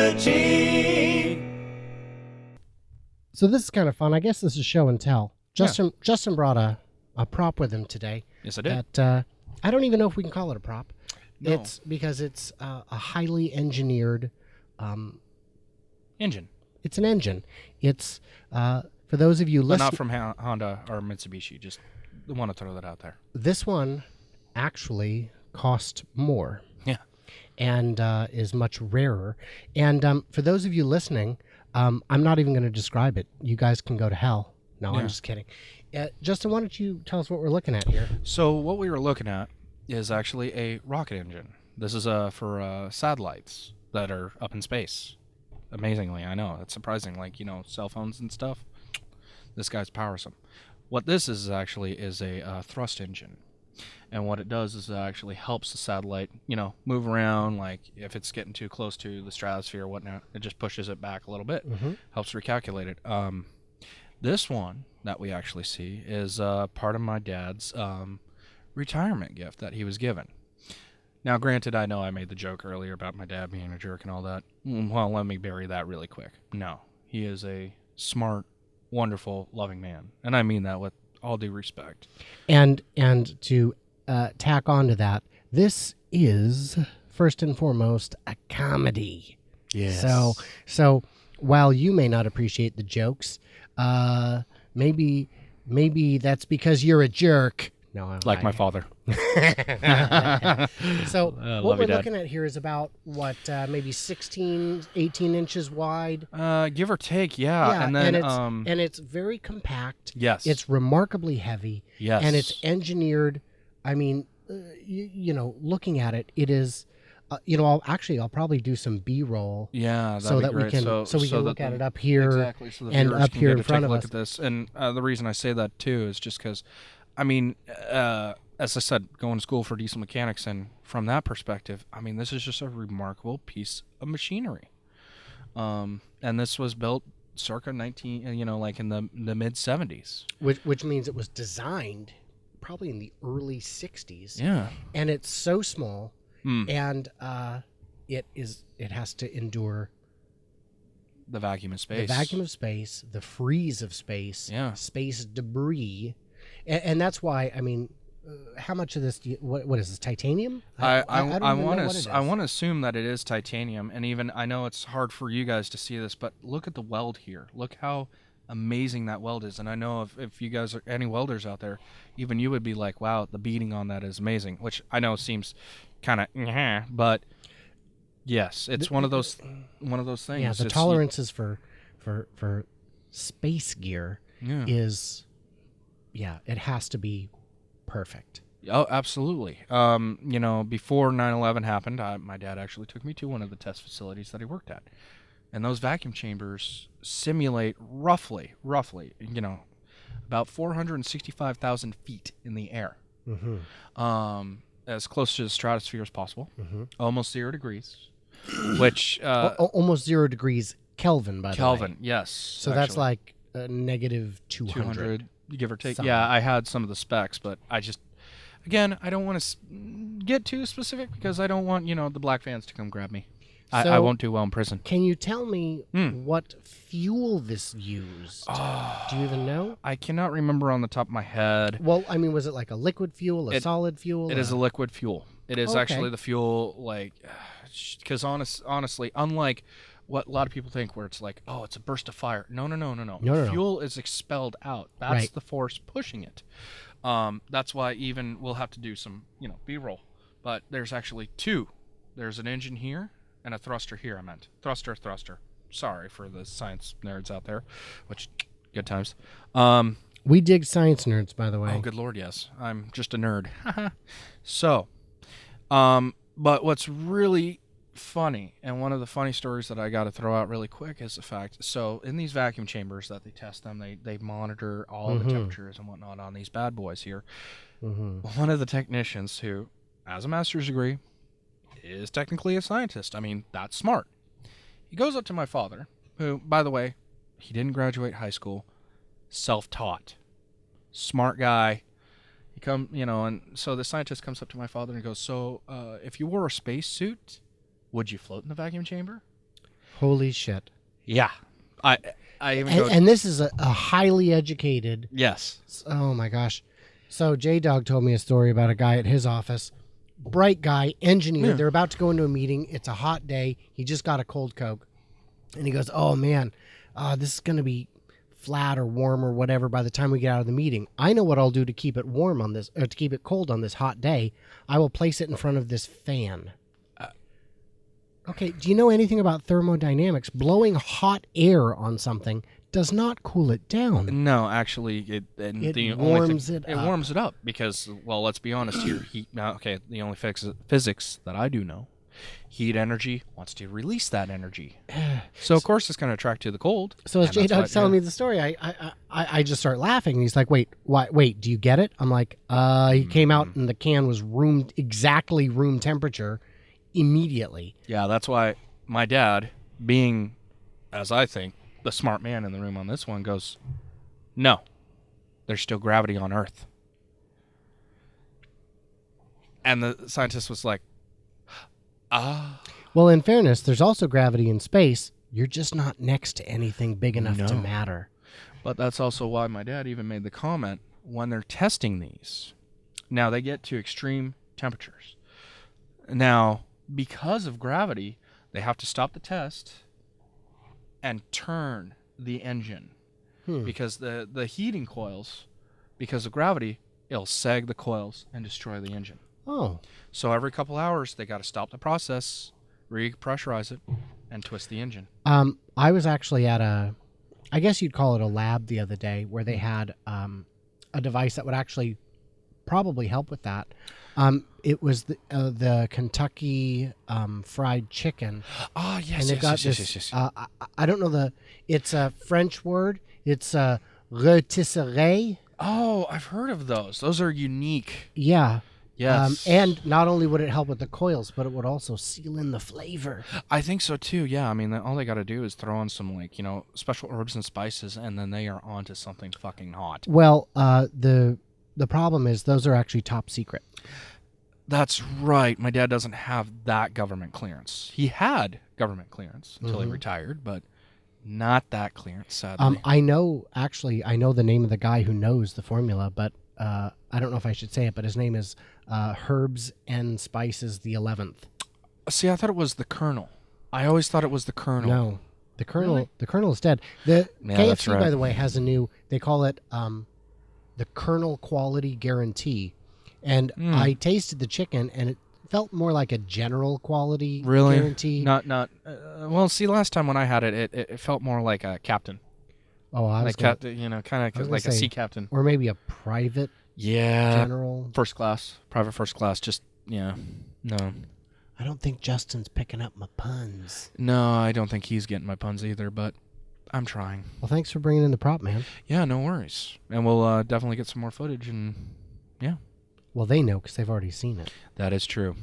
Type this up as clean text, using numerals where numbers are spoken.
Technology. So this is kind of fun. I guess this is show and tell. Justin brought a prop with him today. Yes, I did. That I don't even know if we can call it a prop. No. It's because it's a highly engineered Engine. It's an engine. It's for those of you But listening. not from Honda or Mitsubishi. Just want to throw that out there. This one actually cost more. Yeah. And is much rarer. And for those of you listening, I'm not even going to describe it. You guys can go to hell. No, Yeah. I'm just kidding. Justin, why don't you tell us what we're looking at here? So what we were looking at is actually a rocket engine. This is for satellites that are up in space. Amazingly, I know. It's surprising, like, cell phones and stuff. This guy's powers them. What this is actually is a thrust engine. And what it does is it actually helps the satellite, move around. Like if it's getting too close to the stratosphere or whatnot, it just pushes it back a little bit, helps recalculate it. This one that we actually see is part of my dad's retirement gift that he was given. Now, granted, I know I made the joke earlier about my dad being a jerk and all that. Well, let me bury that really quick. No, he is a smart, wonderful, loving man. And I mean that with all due respect. And to tack on to that, this is first and foremost a comedy. Yes. So while you may not appreciate the jokes, maybe that's because you're a jerk. No, Like my father. So what love you, we're Dad. looking at here is about maybe 16, 18 inches wide. Give or take, yeah. And then and it's very compact. yes. It's remarkably heavy. Yes. And it's engineered. I mean, looking at it, it is. I'll probably do some B-roll. Yeah, that'd so be that great. we can so we can that look at the- it up here exactly, so the and viewers up can here get in to front take of a look us. at this. And the reason I say that too is just because, I mean, as I said, going to school for diesel mechanics, and from that perspective, I mean, this is just a remarkable piece of machinery. And this was built circa 19, like in the mid 70s. Which means it was designed probably in the early 60s. Yeah. And it's so small, and it has to endure The vacuum of space. the vacuum of space, the freeze of space, Yeah. space debris, and that's why. I mean, how much of this? What is this? Titanium? I don't even know what it is. want to assume that it is titanium, and even I know it's hard for you guys to see this, but look at the weld here. Look how amazing that weld is, and I know if you guys are any welders out there, even you would be like, wow, the beading on that is amazing, which I know seems kind of, but yes, it's one of those things. Yeah, the tolerances for space gear Yeah. is, it has to be perfect. Oh, absolutely. Before 9/11 happened, my dad actually took me to one of the test facilities that he worked at. And those vacuum chambers simulate roughly, about 465,000 feet in the air. As close to the stratosphere as possible. Almost 0 degrees, which... Almost 0 degrees Kelvin, by the way. Kelvin, yes. So that's like negative 200. Give or take. Something. Yeah, I had some of the specs, but I just... Again, I don't want to get too specific because I don't want, the black fans to come grab me. I So- won't do well in prison. Can you tell me what fuel this used? Do you even know? I cannot remember on the top of my head. Well, I mean, was it like a liquid fuel, a solid fuel? It is a liquid fuel. It is Okay. actually the fuel, like, because honestly, unlike what a lot of people think, where it's like, oh, it's a burst of fire. No. No. Fuel is expelled out. That's Right. the force pushing it. That's why even we'll have to do some, B-roll. But there's actually two. There's an engine here and a thruster here. I meant thruster. Sorry for the science nerds out there, which good times. We dig science nerds, by the way. Oh, good Lord, yes. I'm just a nerd. So, but what's really funny, and one of the funny stories that I got to throw out really quick is the fact, so in these vacuum chambers that they test them, they monitor all the temperatures and whatnot on these bad boys here. One of the technicians who has a master's degree is technically a scientist. I mean, that's smart. He goes up to my father, who, by the way, he didn't graduate high school, self-taught, smart guy. And so the scientist comes up to my father and goes, "So, if you wore a spacesuit, would you float in the vacuum chamber?" Holy shit. Yeah. I even go, And this is a highly educated. yes. Oh my gosh. So J-Dog told me a story about a guy at his office. Bright guy, engineer. Yeah. They're about to go into a meeting. It's a hot day. He just got a cold Coke. And he goes, oh man, this is going to be flat or warm or whatever by the time we get out of the meeting. I know what I'll do to keep it warm on this, or to keep it cold on this hot day. I will place it in front of this fan. Okay, do you know anything about thermodynamics? Blowing hot air on something does not cool it down. No, actually, it warms it It up. warms it up because, well, let's be honest here. The only physics that I do know, heat energy wants to release that energy. So of course it's going to attract to the cold. So as and that's J-Dog's what- telling yeah. me the story, I just start laughing. And he's like, wait, do you get it? I'm like, he came out and the can was exactly room temperature immediately. Yeah, that's why my dad, being, as I think, the smart man in the room on this one, goes, no, there's still gravity on Earth. And the scientist was like, Well, in fairness, there's also gravity in space. You're just not next to anything big enough to No. matter. But that's also why my dad even made the comment when they're testing these. Now, they get to extreme temperatures. Now, because of gravity, they have to stop the test and turn the engine. Because the heating coils, because of gravity, it'll sag the coils and destroy the engine. Oh, So every couple hours, they got to stop the process, repressurize it, and twist the engine. I was actually at I guess you'd call it a lab the other day where they had a device that would actually probably help with that. It was the Kentucky fried chicken. Oh, yes, And they've got this. I don't know it's a French word. It's rôtisserie. Oh, I've heard of those. Those are unique. Yeah. Yes. And not only would it help with the coils, but it would also seal in the flavor. I think so too. Yeah, I mean, all they got to do is throw on some special herbs and spices, and then they are on to something fucking hot. Well, the problem is those are actually top secret. That's right. My dad doesn't have that government clearance. He had government clearance until he retired, but not that clearance, sadly. I know the name of the guy who knows the formula, but I don't know if I should say it, but his name is Herbs and Spices the 11th. See, I thought it was the Colonel. I always thought it was the Colonel. No, the Colonel. Really? The Colonel is dead. The Yeah, KFC, that's right. by the way, has a new. They call it the Colonel Quality Guarantee, and I tasted the chicken, and it felt more like a general quality Really? guarantee. Not. Well, see, last time when I had it, it felt more like a captain, Oh, I was like gonna, kind I of was like gonna a say- sea captain. or maybe a private Yeah. general. First class, private first class. Just no. I don't think Justin's picking up my puns. No, I don't think he's getting my puns either, but I'm trying. Well, thanks for bringing in the prop, man. Yeah, no worries. And we'll definitely get some more footage, and yeah, Well, they know because they've already seen it. that is true.